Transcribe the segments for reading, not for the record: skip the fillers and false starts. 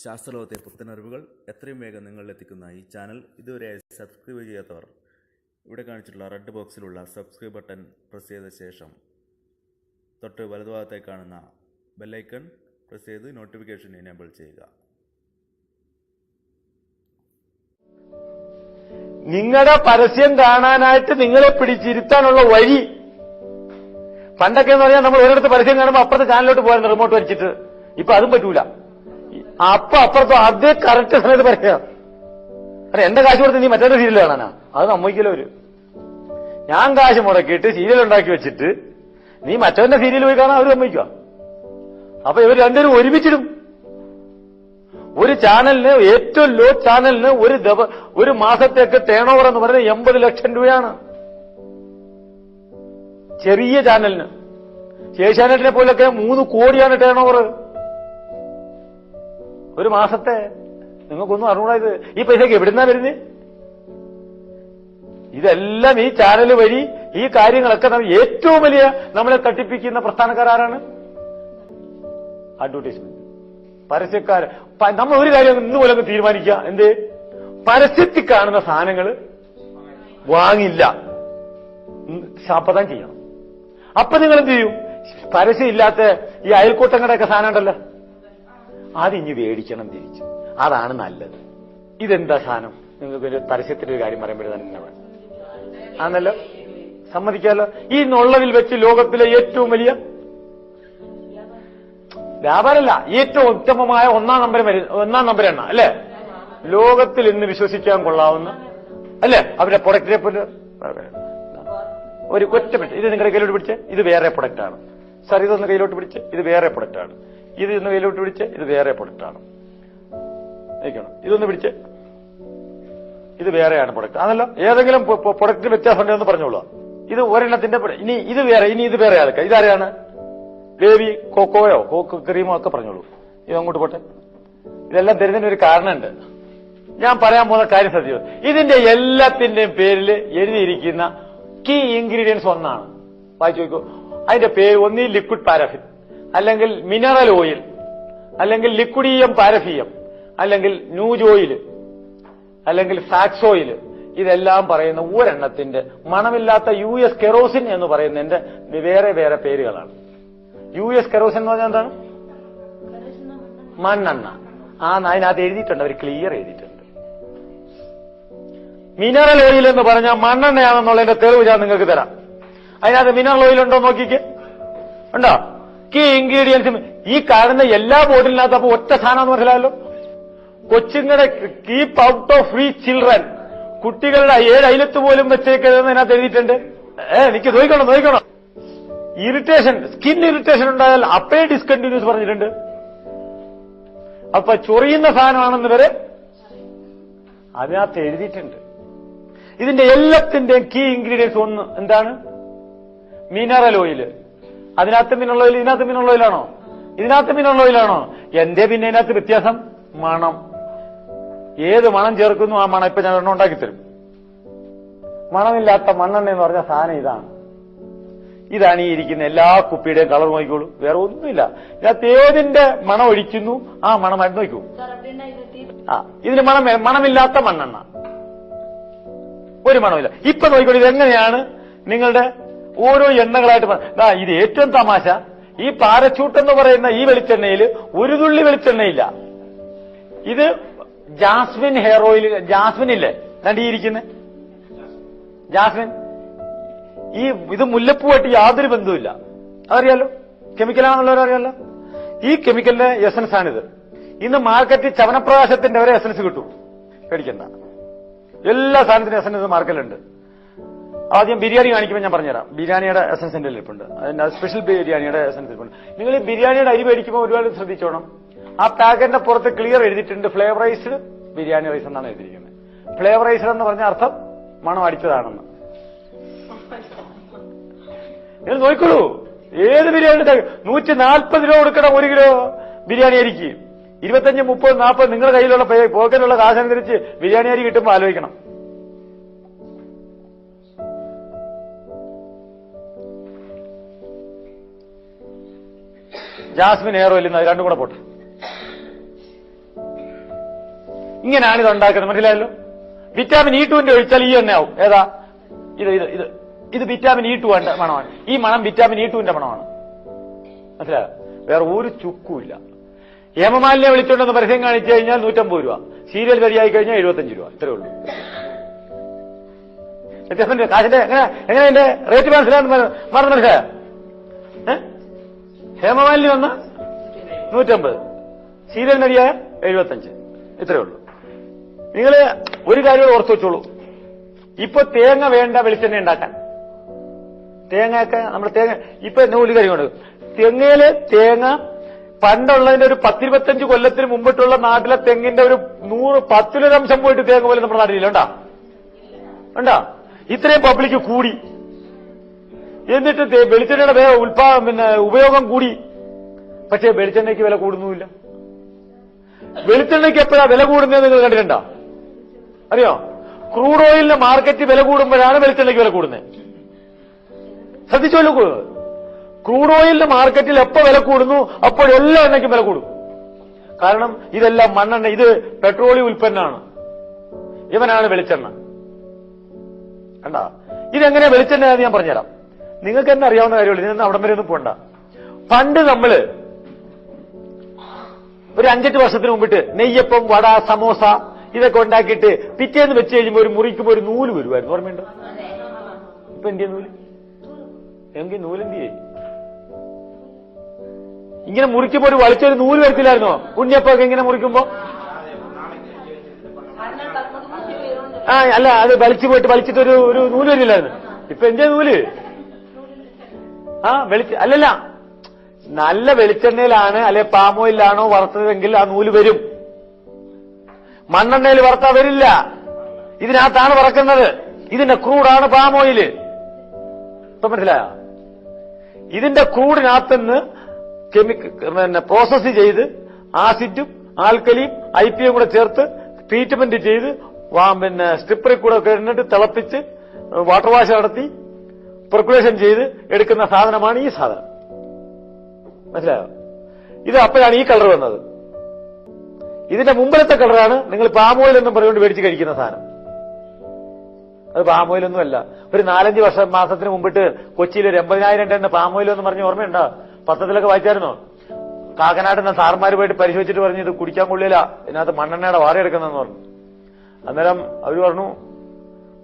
ശാസ്ത്രലോകത്തെ പുത്തനറിവുകൾ എത്രയും വേഗം നിങ്ങളിലെത്തിക്കുന്ന ഈ ചാനൽ ഇതുവരെ സബ്സ്ക്രൈബ് ചെയ്യാത്തവർ ഇവിടെ കാണിച്ചിട്ടുള്ള റെഡ് ബോക്സിലുള്ള സബ്സ്ക്രൈബ് ബട്ടൺ പ്രസ് ചെയ്ത ശേഷം തൊട്ട് വലതുഭാഗത്തായി കാണുന്ന ബെല്ലൈക്കൺ പ്രസ് ചെയ്ത് നോട്ടിഫിക്കേഷൻ എനേബിൾ ചെയ്യുക. നിങ്ങളുടെ പരസ്യം കാണാനായിട്ട് നിങ്ങളെ പിടിച്ചിരുത്താനുള്ള വഴി പണ്ടൊക്കെ എന്ന് പറഞ്ഞാൽ നമ്മൾ ഒരിടത്ത് പരസ്യം കാണുമ്പോൾ അപ്പുറത്തെ ചാനലിലോട്ട് പോകാൻ റിമോട്ട് വലിച്ചിട്ട്, ഇപ്പൊ അതും പറ്റൂല. അപ്പുറത്തോ അതേ കറക്റ്റ് സമയത്ത് പറയാം. അല്ല, എന്റെ കാശ് കൊടുത്ത് നീ മറ്റേ സീരിയൽ കാണാനാ? അത് സമ്മതിക്കല്ലോ അവര്. ഞാൻ കാശ് മുടക്കിയിട്ട് സീരിയൽ ഉണ്ടാക്കി വെച്ചിട്ട് നീ മറ്റവന്റെ സീരിയൽ പോയി കാണാൻ അവർ സമ്മതിക്കുക. അപ്പൊ ഇവർ രണ്ടുപേരും ഒരുമിച്ചിടും. ഒരു ചാനലിന്, ഏറ്റവും ലോ ചാനലിന് ഒരു മാസത്തേക്ക് ടേൺ ഓവർ എന്ന് പറയുന്നത് 80 ലക്ഷം രൂപയാണ്. ചെറിയ ചാനലിന്, ഏഷ്യാനെറ്റിനെ പോലൊക്കെ 3 കോടിയാണ് ടേൺ ഓവർ ഒരു മാസത്തെ. നിങ്ങൾക്കൊന്നും അറിഞ്ഞൂടാ ഇത്. ഈ പൈസക്ക് എവിടുന്നാ വരുന്നത്? ഇതെല്ലാം ഈ ചാനൽ വഴി ഈ കാര്യങ്ങളൊക്കെ ഏറ്റവും വലിയ നമ്മളെ തട്ടിപ്പിക്കുന്ന പ്രസ്ഥാനക്കാരാണ് അഡ്വർടൈസ്മെന്റ്, പരസ്യക്കാര്. നമ്മൾ ഒരു കാര്യം ഇന്ന് പോലെ തീരുമാനിക്കുക, എന്ത്? പരസ്യത്തിൽ കാണുന്ന സാധനങ്ങൾ വാങ്ങില്ല, ശാപതം ചെയ്യണം. അപ്പൊ നിങ്ങൾ എന്ത് ചെയ്യും? പരസ്യം ഇല്ലാത്ത ഈ അയൽക്കൂട്ടങ്ങളുടെയൊക്കെ സാധനം ഉണ്ടല്ലോ, അതിഞ്ഞ് മേടിക്കണം തിരിച്ചു. അതാണ് നല്ലത്. ഇതെന്താ സാധനം? നിങ്ങൾക്ക് പരസ്യത്തിന്റെ ഒരു കാര്യം പറയുമ്പോൾ തന്നെ വേണം ആണല്ലോ, സമ്മതിക്കാമല്ലോ. ഈ നുള്ളവിൽ വെച്ച് ലോകത്തിലെ ഏറ്റവും വലിയ വ്യാപാരമല്ല, ഏറ്റവും ഉത്തമമായ ഒന്നാം നമ്പർ എണ്ണ അല്ലെ ലോകത്തിൽ ഇന്ന് വിശ്വസിക്കാൻ കൊള്ളാവുന്ന അല്ലെ അവരുടെ പ്രൊഡക്റ്റിനെ പോലെ ഒരു ഒറ്റ മിനിറ്റ്. ഇത് നിങ്ങളുടെ കയ്യിലോട്ട് പിടിച്ച്, ഇത് വേറെ പ്രൊഡക്റ്റാണ്. സാർ, ഇതൊന്ന് കയ്യിലോട്ട് പിടിച്ച്, ഇത് വേറെ പ്രൊഡക്റ്റാണ്. ഇത് ഇന്ന് കയ്യിലോട്ട് പിടിച്ച്, ഇത് വേറെ പ്രൊഡക്റ്റാണ്. ഇതൊന്ന് പിടിച്ച്, ഇത് വേറെയാണ് പ്രൊഡക്റ്റ് ആണല്ലോ. ഏതെങ്കിലും പ്രൊഡക്റ്റ് വ്യത്യാസം ഉണ്ടെന്ന് പറഞ്ഞോളൂ. ഇത് ഒരെണ്ണത്തിന്റെ, ഇനി ഇത് വേറെ, ഇനി ഇത് വേറെ ആൾക്കാർ. ഇതാരെയാണ്? ബേബി കോക്കോയോ കോക്കോ ക്രീമോ ഒക്കെ പറഞ്ഞോളൂ. ഇതങ്ങോട്ട് പോട്ടെ. ഇതെല്ലാം തരുന്നതിന് ഒരു കാരണമുണ്ട്. ഞാൻ പറയാൻ പോകുന്ന കാര്യം ശ്രദ്ധിച്ചു. ഇതിന്റെ എല്ലാത്തിന്റെയും പേരിൽ എഴുതിയിരിക്കുന്ന കീ ഇൻഗ്രീഡിയൻസ് ഒന്നാണ്. വായിച്ചു നോക്കൂ. അതിന്റെ പേര് ഒന്നീ ലിക്വിഡ് പാരഫിൻ, അല്ലെങ്കിൽ മിനറൽ ഓയിൽ, അല്ലെങ്കിൽ ലിക്വിഡിയം പാരഫിയം, അല്ലെങ്കിൽ ന്യൂജ് ഓയിൽ, അല്ലെങ്കിൽ ഫാക്സ് ഓയിൽ. ഇതെല്ലാം പറയുന്ന ഒരെണ്ണത്തിന്റെ മണമില്ലാത്ത US കെറോസിൻ എന്ന് പറയുന്നതിന്റെ വേറെ വേറെ പേരുകളാണ്. US കെറോസിൻ എന്ന് പറഞ്ഞാൽ എന്താണ്? മണ്ണെണ്ണ. അതിനകത്ത് എഴുതിയിട്ടുണ്ട്, അവർ ക്ലിയർ എഴുതിയിട്ടുണ്ട്. മിനറൽ ഓയിൽ എന്ന് പറഞ്ഞാൽ മണ്ണെണ്ണയാണെന്നുള്ളതിന്റെ തെളിവ് ഞാൻ നിങ്ങൾക്ക് തരാം. അതിനകത്ത് മിനറൽ ഓയിൽ ഉണ്ടോ നോക്കിക്ക്. ഉണ്ടോ? കീ ഇൻഗ്രീഡിയൻസ് ഈ കാണുന്ന എല്ലാ ബോട്ടിലിനകത്ത്. അപ്പൊ ഒറ്റ സാധനം മനസ്സിലായല്ലോ. കൊച്ചുങ്ങളുടെ keep out of free children, കുട്ടികളുടെ 7 അയലത്ത് പോലും വെച്ചേക്കരുതെന്ന് അതിനകത്ത് എഴുതിയിട്ടുണ്ട്. എനിക്ക് നോക്കണം. ഇറിറ്റേഷൻ, സ്കിൻ ഇറിറ്റേഷൻ ഉണ്ടായാൽ അപ്പേ ഡിസ്കണ്ടിന്യൂസ് പറഞ്ഞിട്ടുണ്ട്. അപ്പൊ ചൊറിയുന്ന സാധനമാണെന്ന് വരെ അതിനകത്ത് എഴുതിയിട്ടുണ്ട്. ഇതിന്റെ എല്ലാത്തിന്റെയും കീ ഇൻഗ്രീഡിയൻസ് ഒന്ന് എന്താണ്? Mineral oil. അതിനകത്ത് മിനറൽ ഓയിൽ, ഇതിനകത്ത് മിനറൽ ഓയിലാണോ? ഇതിനകത്ത് മിനറൽ ഓയിലാണോ? എന്തേ പിന്നെ ഇതിനകത്ത് വ്യത്യാസം? മണം. ഏത് മണം ചേർക്കുന്നു ആ മണം ഇപ്പൊ ഞാൻ ഒരെണ്ണം ഉണ്ടാക്കി തരും. മണമില്ലാത്ത മണ്ണെണ്ണ എന്ന് പറഞ്ഞ സാധനം ഇതാണ്. ഇതാണ് ഈ ഇരിക്കുന്ന എല്ലാ കുപ്പിയുടെയും കളർ നോക്കിക്കോളൂ. വേറെ ഒന്നുമില്ല. ഇതിനകത്ത് ഏതിന്റെ മണം ഒഴിക്കുന്നു ആ മണമായിട്ട് നോക്കൂ. ഇതിന് മണമില്ലാത്ത മണ്ണെണ്ണ, ഒരു മണമില്ല. ഇപ്പൊ നോക്കിക്കോളൂ. ഇതെങ്ങനെയാണ് നിങ്ങളുടെ ഓരോ എണ്ണകളായിട്ട്. ഇത് ഏറ്റവും തമാശ, ഈ പാരച്ചൂട്ട് എന്ന് പറയുന്ന ഈ വെളിച്ചെണ്ണയിൽ ഒരു തുള്ളി വെളിച്ചെണ്ണയില്ല. ഇത് ജാസ്മിൻ ഹെയർ ഓയിൽ. ജാസ്മിൻ ഇല്ലേ നടിയിരിക്കുന്ന ജാസ്മിൻ, ഇത് മുല്ലപ്പൂവായിട്ട് യാതൊരു ബന്ധവുമില്ല. അതറിയാലോ, കെമിക്കലാണെന്നുള്ളവരറിയാലോ. ഈ കെമിക്കലിന്റെ എസൻസ് ആണിത്. ഇന്ന് മാർക്കറ്റിൽ ചവനപ്രകാശത്തിന്റെ വരെ എസൻസ് കിട്ടും, പേടിക്കണ്ട. എല്ലാ സാധനത്തിനും എസൻസ് മാർക്കറ്റിലുണ്ട്. ആദ്യം ബിരിയാണി കാണിക്കുമ്പോൾ ഞാൻ പറഞ്ഞുതരാം. ബിരിയാണിയുടെ എസൻസ് എന്റെ ഇരിപ്പുണ്ട്. അതിന്റെ സ്പെഷ്യൽ ബിരിയാണിയുടെ എസൻസ് ഇരിപ്പുണ്ട്. നിങ്ങൾ ഈ ബിരിയാണിയുടെ അരി മേടിക്കുമ്പോൾ ഒരുപാട് ശ്രദ്ധിച്ചോണം. ആ പാക്കറ്റിന്റെ പുറത്ത് ക്ലിയർ എഴുതിയിട്ടുണ്ട് ഫ്ലേവറൈസ്ഡ് ബിരിയാണി റൈസ് എന്നാണ് എഴുതിയിരിക്കുന്നത്. ഫ്ലേവറൈസ്ഡ് എന്ന് പറഞ്ഞ അർത്ഥം മണം അടിച്ചതാണെന്ന്. നിങ്ങൾ നോക്കിക്കോളൂ. ഏത് ബിരിയാണി 140 രൂപ കൊടുക്കണം 1 കിലോ ബിരിയാണി അരിക്ക്. 25, 30, 40 നിങ്ങളുടെ കയ്യിലുള്ള പോക്കറ്റിലുള്ള കാശനുസരിച്ച് ബിരിയാണി അരി കിട്ടുമ്പോൾ ആലോചിക്കണം. ജാസ്മിൻ ഹെയർ ഓയിൽ രണ്ടും കൂടെ പോട്ടെ. ഇങ്ങനെയാണ് ഇത് ഉണ്ടാക്കുന്നത്. മനസ്സിലായല്ലോ? വിറ്റാമിൻ E2 ഒഴിച്ചാൽ ഈ എണ്ണയാവും. ഏതാ? ഇത് വിറ്റാമിൻ E2 മണമാണ്. ഈ മണം വിറ്റാമിൻ E2 മണമാണ്. മനസ്സിലായോ? വേറെ ഒരു ചുക്കുമില്ല. ഹേമമാലിനെ വിളിച്ചോണ്ടെന്ന് പരസ്യം കാണിച്ചു കഴിഞ്ഞാൽ 150 രൂപ, സീരിയൽ വരിയായി കഴിഞ്ഞാൽ 75 രൂപ. ഇത്രേ ഉള്ളൂ വ്യത്യാസത്തിന്റെ കാശിന്റെ. എങ്ങനെ എന്റെ റേറ്റ് മനസ്സിലാന്ന് മനസ്സിലായോ? ഹേമമാലിനി വന്ന 150, സീരിയൽ നരിയായ 75. ഇത്രയേ ഉള്ളൂ. നിങ്ങൾ ഒരു കാര്യം ഓർത്തു വെച്ചോളൂ. ഇപ്പൊ തേങ്ങ വേണ്ട വെളിച്ചെണ്ണ ഉണ്ടാക്കാൻ. തേങ്ങയൊക്കെ നമ്മുടെ തേങ്ങ ഇപ്പൊ ഒരു കാര്യമുണ്ട്. തെങ്ങയില് തേങ്ങ പണ്ടുള്ളതിന്റെ ഒരു 10-25 കൊല്ലത്തിന് മുമ്പിട്ടുള്ള നാട്ടിലെ തെങ്ങിന്റെ ഒരു 10% പോയിട്ട് തേങ്ങ പോലെ നമ്മുടെ നാട്ടിലില്ല. ഉണ്ടാ? ഇത്രയും പബ്ലിക് കൂടി, എന്നിട്ട് വെളിച്ചെണ്ണയുടെ ഉപയോഗം കൂടി. പക്ഷേ വെളിച്ചെണ്ണയ്ക്ക് വില കൂടുന്നുമില്ല. വെളിച്ചെണ്ണയ്ക്ക് എപ്പോഴാ വില കൂടുന്നത് നിങ്ങൾ കണ്ടിട്ടുണ്ടോ? അറിയോ? ക്രൂഡ് ഓയിലിന് മാർക്കറ്റ് വില കൂടുമ്പോഴാണ് വെളിച്ചെണ്ണയ്ക്ക് വില കൂടുന്നത്. ശ്രദ്ധിച്ചോളൂ. ക്രൂഡ് ഓയിലിന്റെ മാർക്കറ്റിൽ എപ്പോ വില കൂടുന്നു അപ്പോൾ എല്ലാ എണ്ണയ്ക്കും വില കൂടും. കാരണം ഇതെല്ലാം മണ്ണെണ്ണ, ഇത് പെട്രോളിയം ഉൽപ്പന്നമാണ്. ഇവനാണ് വെളിച്ചെണ്ണ. കണ്ടാ? ഇതെങ്ങനെയാ വെളിച്ചെണ്ണ ഞാൻ പറഞ്ഞുതരാം. നിങ്ങൾക്ക് തന്നെ അറിയാവുന്ന കാര്യമുള്ളൂ. ഇതിനൊന്നും അവിടം വരെ ഒന്നും പോണ്ട. പണ്ട് നമ്മള് ഒരു 5-8 വർഷത്തിന് മുമ്പിട്ട് നെയ്യപ്പം, വട, സമോസ ഇതൊക്കെ ഉണ്ടാക്കിയിട്ട് പിറ്റേന്ന് വെച്ച് കഴിയുമ്പോൾ ഒരു മുറിക്കുമ്പോൾ ഒരു നൂല് വരുമായിരുന്നു. ഓർമ്മയുണ്ടോ? ഇപ്പൊ എന്തിയ നൂല്? എങ്കിൽ നൂലെന്തിയേ? ഇങ്ങനെ മുറിക്കുമ്പോ ഒരു വലിച്ചൊരു നൂല് വരത്തില്ലായിരുന്നോ? ഉണ്ണിയപ്പൊക്കെ ഇങ്ങനെ മുറിക്കുമ്പോ അല്ല, അത് വലിച്ചിട്ട് ഒരു നൂല് വരില്ലായിരുന്നു. ഇപ്പൊ എന്തിയ നൂല്? അല്ലല്ല, നല്ല വെളിച്ചെണ്ണയിലാണ് അല്ലെ പാം ഓയിലാണോ വറുത്തതെങ്കിൽ ആ നൂല് വരും. മണ്ണെണ്ണയിൽ വറുത്താ വരില്ല. ഇതിനകത്താണ് വറക്കുന്നത്. ഇതിന്റെ ക്രൂഡാണ് പാം ഓയില്. ഇപ്പൊ മനസ്സിലായോ? ഇതിന്റെ ക്രൂഡിനകത്തുനിന്ന് പ്രോസസ് ചെയ്ത് ആസിഡും ആൽക്കലിയും IPA കൂടെ ചേർത്ത് ട്രീറ്റ്മെന്റ് ചെയ്ത് സ്ട്രിപ്പറിൽ കൂടെ കഴിഞ്ഞിട്ട് തിളപ്പിച്ച് വാട്ടർ വാഷ് നടത്തി പെർക്കുലേഷൻ ചെയ്ത് എടുക്കുന്ന സാധനമാണ് ഈ സാധനം. മനസ്സിലായോ? ഇത് അപ്പോഴാണ് ഈ കളർ വന്നത്. ഇതിന്റെ മുമ്പിലത്തെ കളറാണ് നിങ്ങൾ പാം ഓയിൽ എന്നും പറഞ്ഞുകൊണ്ട് മേടിച്ച് കഴിക്കുന്ന സാധനം. അത് പാം ഓയിലൊന്നുമല്ല. ഒരു 4-5 മാസത്തിന് മുമ്പിട്ട് കൊച്ചിയിൽ ഒരു 80,000 ടൺ പാം ഓയിൽ എന്ന് പറഞ്ഞ് ഓർമ്മയുണ്ടോ? പത്രത്തിലൊക്കെ വായിച്ചായിരുന്നോ? കാക്കനാട്ടിൽ സാർമാര് പോയിട്ട് പരിശോധിച്ചിട്ട് പറഞ്ഞു ഇത് കുടിക്കാൻ കൊള്ളില്ല, ഇതിനകത്ത് മണ്ണെണ്ണയുടെ വാറ എടുക്കുന്നതെന്ന് പറഞ്ഞു. അന്നേരം അവര് പറഞ്ഞു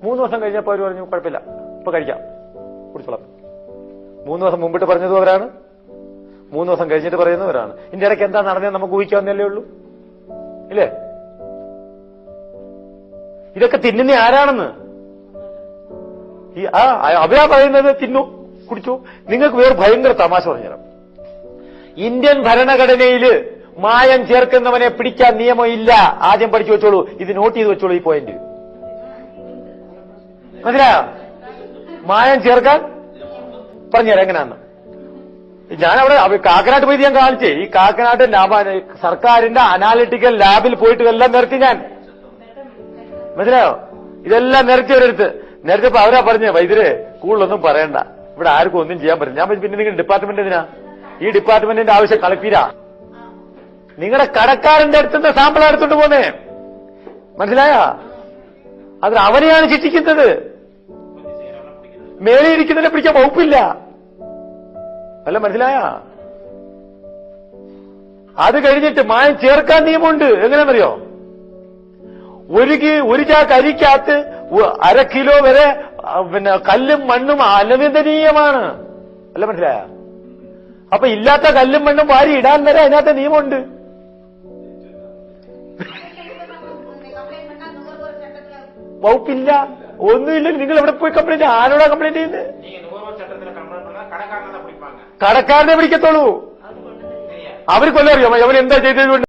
3 ദിവസം കഴിഞ്ഞപ്പോൾ അവര് പറഞ്ഞു കുഴപ്പമില്ല, ഇപ്പൊ കഴിക്കാം, കുടിച്ചോളാം. 3 ദിവസം മുമ്പിട്ട് പറഞ്ഞതും അവരാണ്, 3 ദിവസം കഴിഞ്ഞിട്ട് പറയുന്നവരാണ്. ഇതിന്റെ ഇടയ്ക്ക് എന്താ നടന്നത് നമുക്ക് ഊഹിക്കാവുന്നല്ലേ ഉള്ളൂ, ഇല്ലേ? ഇതൊക്കെ തിന്നുന്ന ആരാണെന്ന് അവരാ പറയുന്നത്. തിന്നു, കുടിച്ചു. നിങ്ങൾക്ക് വേറെ ഭയങ്കര തമാശ പറഞ്ഞുതരാം. ഇന്ത്യൻ ഭരണഘടനയില് മായം ചേർക്കുന്നവനെ പിടിക്കാൻ നിയമം ഇല്ല. ആദ്യം പഠിച്ചു വെച്ചോളൂ, ഇത് നോട്ട് ചെയ്ത് വെച്ചോളൂ ഈ പോയിന്റ്. മനസ്സിലായോ? മായം ചേർക്കാൻ പറഞ്ഞുതരാം എങ്ങനെയാന്ന്. ഞാനവിടെ കാക്കനാട്ട് പോയി ഞാൻ കാണിച്ചേ. ഈ കാക്കനാട്ട് സർക്കാരിന്റെ അനാലിറ്റിക്കൽ ലാബിൽ പോയിട്ട് ഇതെല്ലാം നിരത്തി ഞാൻ. മനസ്സിലായോ? ഇതെല്ലാം നിരത്തി ഒരിടത്ത് നിരത്തിയപ്പോ അവരാ പറഞ്ഞ വൈദ്യര് കൂടുതലൊന്നും പറയണ്ട, ഇവിടെ ആർക്കും ഒന്നും ചെയ്യാൻ പറ്റില്ല. ഞാൻ പിന്നെ നിങ്ങൾ ഡിപ്പാർട്ട്മെന്റ് എന്തിനാ? ഈ ഡിപ്പാർട്ട്മെന്റിന്റെ ആവശ്യം കളക്ടീരാ. നിങ്ങളുടെ കടക്കാരന്റെ അടുത്തുനിന്ന് സാമ്പിൾ എടുത്തോണ്ട് പോന്നേ. മനസ്സിലായ? അത് അവനെയാണ് ശിക്ഷിക്കുന്നത്. മേലെയിരിക്കുന്നതിനെ പിടിക്കാൻ വകുപ്പില്ല. അല്ല, മനസ്സിലായ? അത് കഴിഞ്ഞിട്ട് മായം ചേർക്കാൻ നിയമമുണ്ട്. എങ്ങനെയാണെന്നറിയോ? ഒരു ചാക്ക് അരിക്കകത്ത് 1/2 കിലോ വരെ കല്ലും മണ്ണും അനുവദനീയമാണ്. അല്ല, മനസ്സിലായ? അപ്പൊ ഇല്ലാത്ത കല്ലും മണ്ണും വാരി ഇടാൻ വരെ അതിനകത്ത് നിയമമുണ്ട്. വകുപ്പില്ല, ഒന്നുമില്ലെങ്കിൽ നിങ്ങൾ എവിടെ പോയി കംപ്ലൈന്റ്? ആരോടാ കംപ്ലൈന്റ് ചെയ്യുന്നത്? കടക്കാരനെ പിടിക്കത്തുള്ളൂ. അവർ കൊല്ലറിയാമോ അവൻ എന്താ ചെയ്തത്?